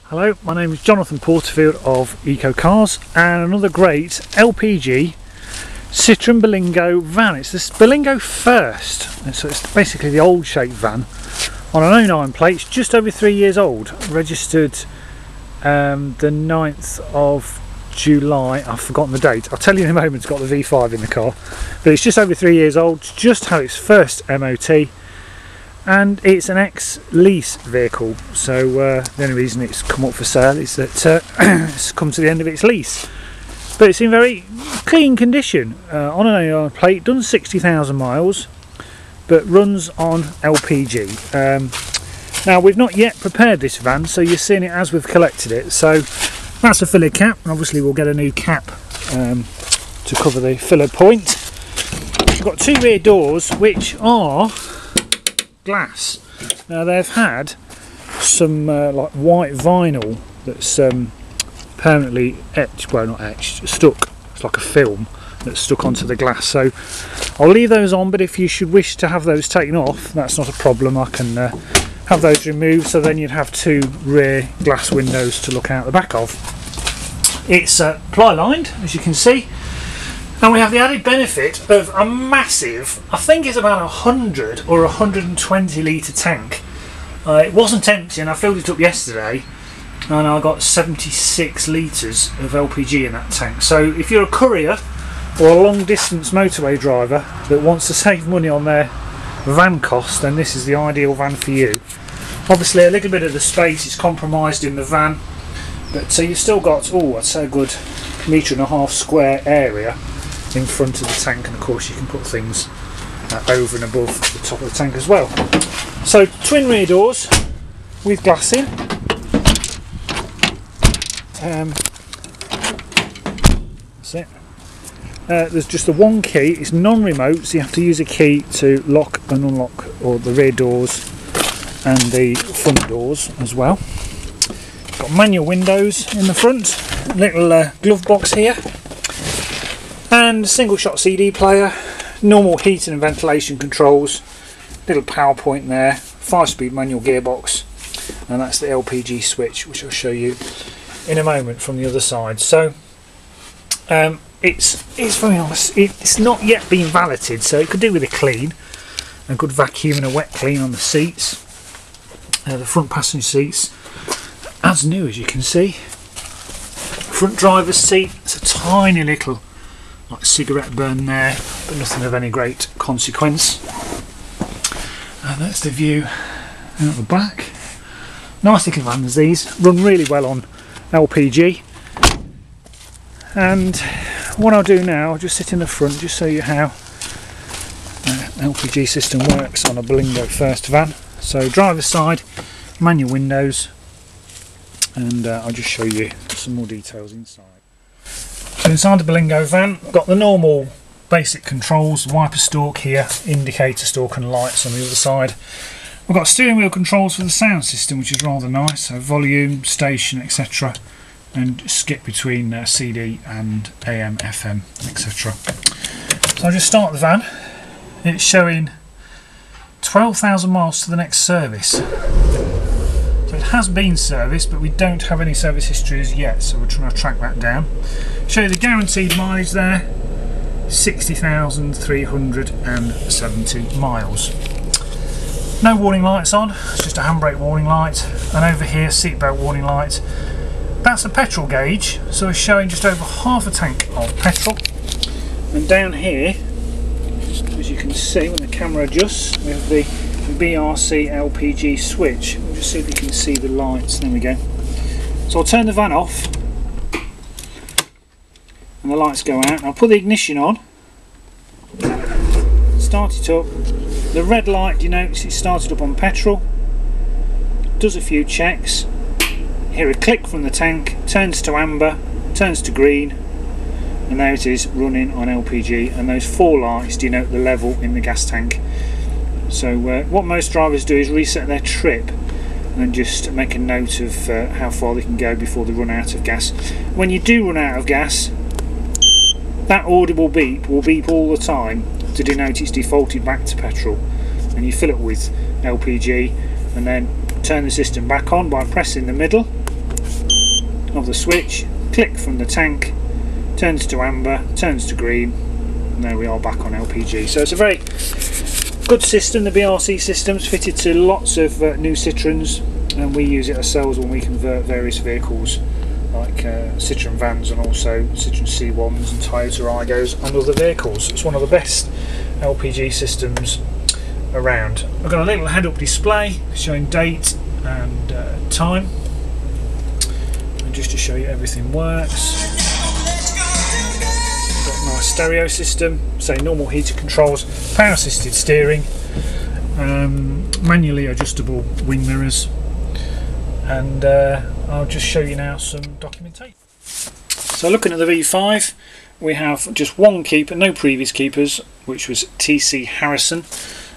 Hello, my name is Jonathan Porterfield of Eco Cars, and another great LPG Citroen Berlingo van. It's this Berlingo First, so it's basically the old shape van on an 09 plate. It's just over 3 years old, registered the 9th of July. I've forgotten the date, I'll tell you in a moment. It's got the V5 in the car, but it's just over 3 years old. It's just had its first MOT, and it's an ex-lease vehicle, so the only reason it's come up for sale is that it's come to the end of its lease. But it's in very clean condition, on an 09 plate, done 60,000 miles, but runs on LPG. Now, we've not yet prepared this van, so you're seeing it as we've collected it. So that's a filler cap, and obviously we'll get a new cap to cover the filler point. We've got two rear doors which are glass. Now, they've had some like white vinyl that's permanently etched, well, not etched, stuck. It's like a film that's stuck onto the glass, so I'll leave those on, but if you should wish to have those taken off, that's not a problem. I can have those removed, so then you'd have two rear glass windows to look out the back of. It's ply lined, as you can see, and we have the added benefit of a massive, I think it's about 100 or 120 litre tank. It wasn't empty, and I filled it up yesterday, and I got 76 litres of LPG in that tank. So if you're a courier or a long distance motorway driver that wants to save money on their van costs, then this is the ideal van for you. Obviously a little bit of the space is compromised in the van, but so you've still got, oh, I'd say a good 1.5 metre square area in front of the tank, and of course you can put things over and above the top of the tank as well. So twin rear doors with glass in. That's it. There's just the one key. It's non-remote, so you have to use a key to lock and unlock all the rear doors and the front doors as well. Got manual windows in the front, little glove box here, and single shot CD player, normal heating and ventilation controls, little power point there, 5-speed manual gearbox, and that's the LPG switch, which I'll show you in a moment from the other side. So it's very nice. It's not yet been valeted, so it could do with a clean, a good vacuum and a wet clean on the seats. The front passenger seats, as new as you can see. Front driver's seat, it's a tiny little like cigarette burn there, but nothing of any great consequence. And that's the view out the back. Nice little vans these, run really well on LPG. And what I'll do now, I'll just sit in the front, just show you how LPG system works on a Berlingo First van. So driver's side, manual windows, and I'll just show you some more details inside. So inside the Berlingo van, I've got the normal basic controls, wiper stalk here, indicator stalk and lights on the other side. We've got steering wheel controls for the sound system, which is rather nice, so volume, station, etc, and skip between CD and AM, FM, etc. So I'll just start the van. It's showing 12,000 miles to the next service. So it has been serviced, but we don't have any service history as yet, so we're trying to track that down. Show you the guaranteed mileage there, 60,370 miles. No warning lights on, it's just a handbrake warning light, and over here seatbelt warning light. That's a petrol gauge, so it's showing just over half a tank of petrol. And down here, as you can see when the camera adjusts, we have the BRC LPG switch. We'll just see if you can see the lights. There we go. So I'll turn the van off and the lights go out. I'll put the ignition on, start it up. The red light denotes it started up on petrol. Does a few checks. Hear a click from the tank, turns to amber, turns to green, and there it is running on LPG, and those 4 lights denote the level in the gas tank. So what most drivers do is reset their trip and just make a note of how far they can go before they run out of gas. When you do run out of gas, that audible beep will beep all the time to denote it's defaulted back to petrol, and you fill it with LPG and then turn the system back on by pressing the middle of the switch, click from the tank, turns to amber, turns to green, and there we are back on LPG. So it's a very good system. The BRC system's fitted to lots of new Citroens, and we use it ourselves when we convert various vehicles like Citroen vans and also Citroen C1s and Toyota Aigos and other vehicles. It's one of the best LPG systems around. I've got a little head-up display showing date and time, and just to show you everything works. Got a nice stereo system, say normal heated controls, power assisted steering, manually adjustable wing mirrors, and I'll just show you now some documentation. So looking at the V5, we have just one keeper, no previous keepers, which was TC Harrison,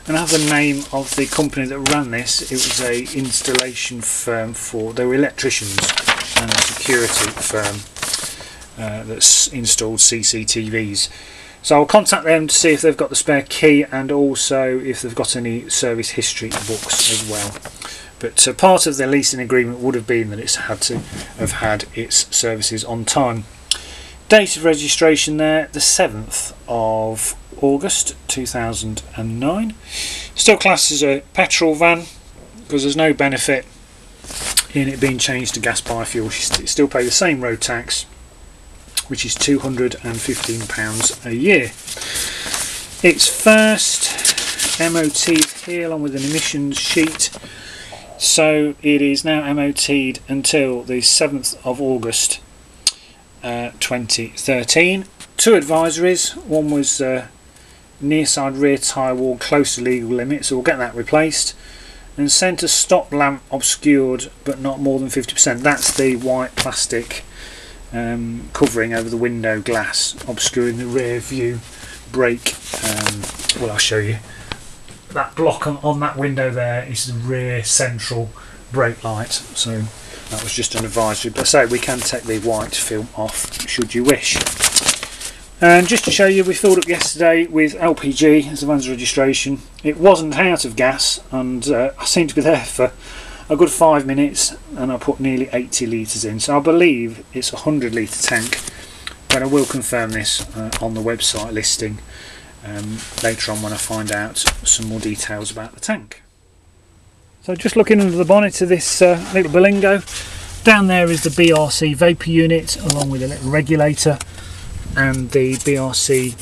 and I have the name of the company that ran this. It was a installation firm they were electricians and a security firm that's installed CCTVs. So I'll contact them to see if they've got the spare key and also if they've got any service history books as well. But part of their leasing agreement would have been that it's had to have had its services on time. Date of registration there, the 7th of August 2009. Still classed as a petrol van because there's no benefit in it being changed to gas biofuel. You still pay the same road tax, which is £215 a year. It's first MOT'd here along with an emissions sheet. So it is now MOT'd until the 7th of August 2013. Two advisories. One was near side rear tyre wall close to legal limit, so we'll get that replaced. And centre stop lamp obscured but not more than 50%. That's the white plastic covering over the window glass obscuring the rear view brake. Well, I'll show you. That block on that window there is the rear central brake light, so that was just an advisory. But I say we can take the white film off should you wish. And just to show you, we filled up yesterday with LPG as the van's registration. It wasn't out of gas, and I seemed to be there for a good 5 minutes, and I put nearly 80 litres in, so I believe it's a 100 litre tank, but I will confirm this on the website listing later on when I find out some more details about the tank. So just looking under the bonnet of this little Berlingo, down there is the BRC vapour unit along with a little regulator, and the BRC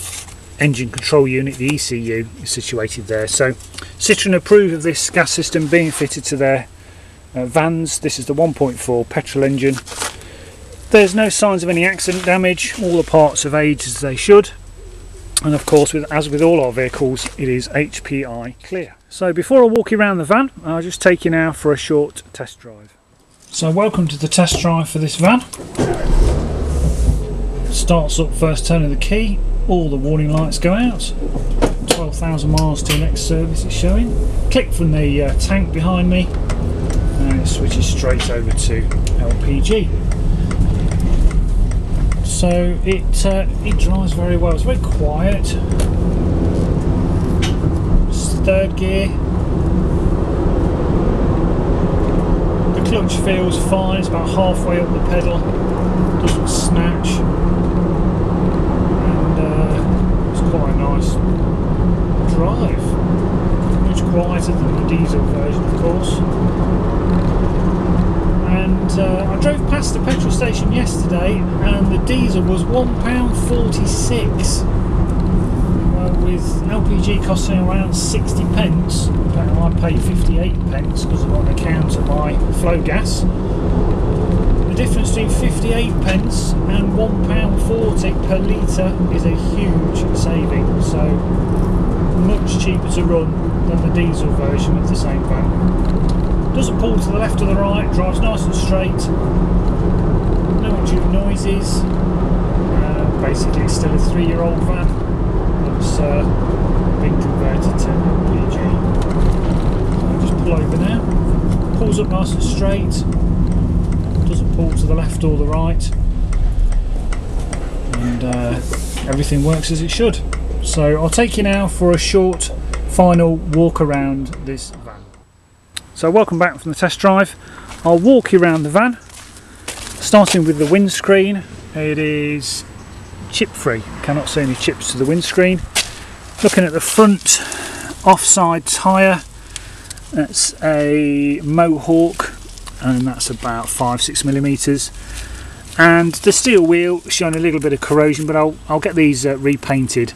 engine control unit, the ECU, is situated there. So Citroen approve of this gas system being fitted to their vans. This is the 1.4 petrol engine. There's no signs of any accident damage. All the parts have aged as they should. And of course, as with all our vehicles, it is HPI clear. So before I walk you around the van, I'll just take you now for a short test drive. So welcome to the test drive for this van. Starts up first turn of the key, all the warning lights go out. 12,000 miles to the next service it's showing. Click from the tank behind me, and it switches straight over to LPG. So it drives very well. It's very quiet. It's third gear. The clutch feels fine. It's about halfway up the pedal. Doesn't snatch, and it's quite a nice drive. Much quieter than the diesel version, of course. And I drove past the petrol station yesterday, and the diesel was £1.46, with LPG costing around 60 pence. I pay 58 pence because I'm on account of my flow gas. The difference between 58 pence and £1.40 per litre is a huge saving, so much cheaper to run than the diesel version of the same van. Doesn't pull to the left or the right, drives nice and straight, no undue noises. Basically it's still a 3-year-old van that's been converted to LPG. So I'll just pull over now, pulls up nice and straight, doesn't pull to the left or the right, and everything works as it should. So I'll take you now for a short final walk around this van. So welcome back from the test drive. I'll walk you around the van, Starting with the windscreen, it is chip free, cannot see any chips to the windscreen. Looking at the front offside tyre, that's a Mohawk, and that's about 5-6 millimeters. And the steel wheel showing a little bit of corrosion, but I'll get these repainted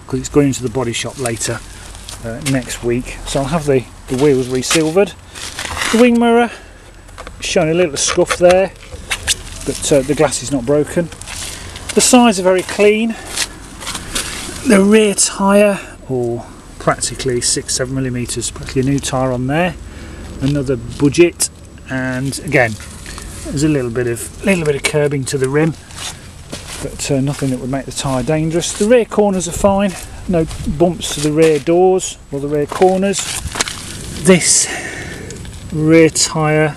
because it's going into the body shop later next week. So I'll have the wheels resilvered. The wing mirror showing a little scuff there, but the glass is not broken. The sides are very clean. The rear tyre, or practically 6-7 millimeters, practically a new tyre on there. Another budget, and again there's a little bit of curbing to the rim, but nothing that would make the tyre dangerous. The rear corners are fine, no bumps to the rear doors or the rear corners. This rear tyre,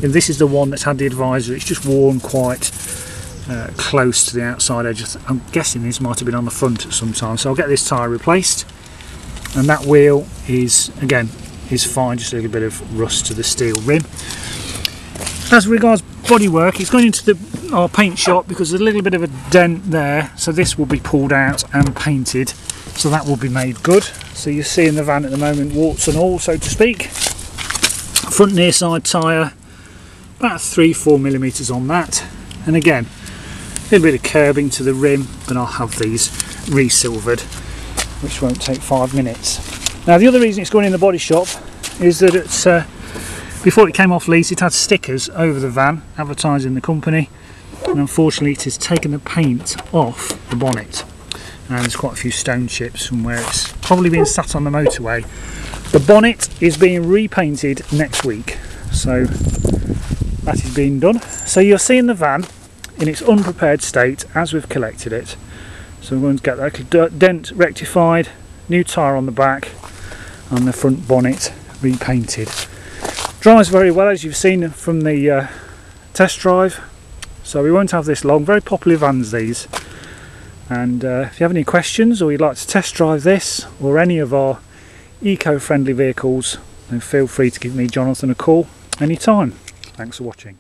this is the one that's had the advisory. It's just worn quite close to the outside edge. I'm guessing this might have been on the front at some time, so I'll get this tyre replaced. And that wheel is fine, just a little bit of rust to the steel rim. As regards bodywork, it's going into our paint shop because there's a little bit of a dent there, so this will be pulled out and painted, so that will be made good. So you see in the van at the moment, warts and all, so to speak. Front near side tyre, about 3-4 millimeters on that, and again a little bit of curbing to the rim, but I'll have these re-silvered, which won't take 5 minutes. Now the other reason it's going in the body shop is that it's before it came off lease it had stickers over the van advertising the company, and unfortunately it has taken the paint off the bonnet, and there's quite a few stone chips from where it's probably been sat on the motorway. The bonnet is being repainted next week, so that is being done. So you're seeing the van in its unprepared state as we've collected it. So we're going to get that dent rectified, new tyre on the back, and the front bonnet repainted. Drives very well, as you've seen from the test drive, so we won't have this long. Very popular vans these, and if you have any questions or you'd like to test drive this or any of our eco-friendly vehicles, then feel free to give me, Jonathan, a call anytime. Thanks for watching.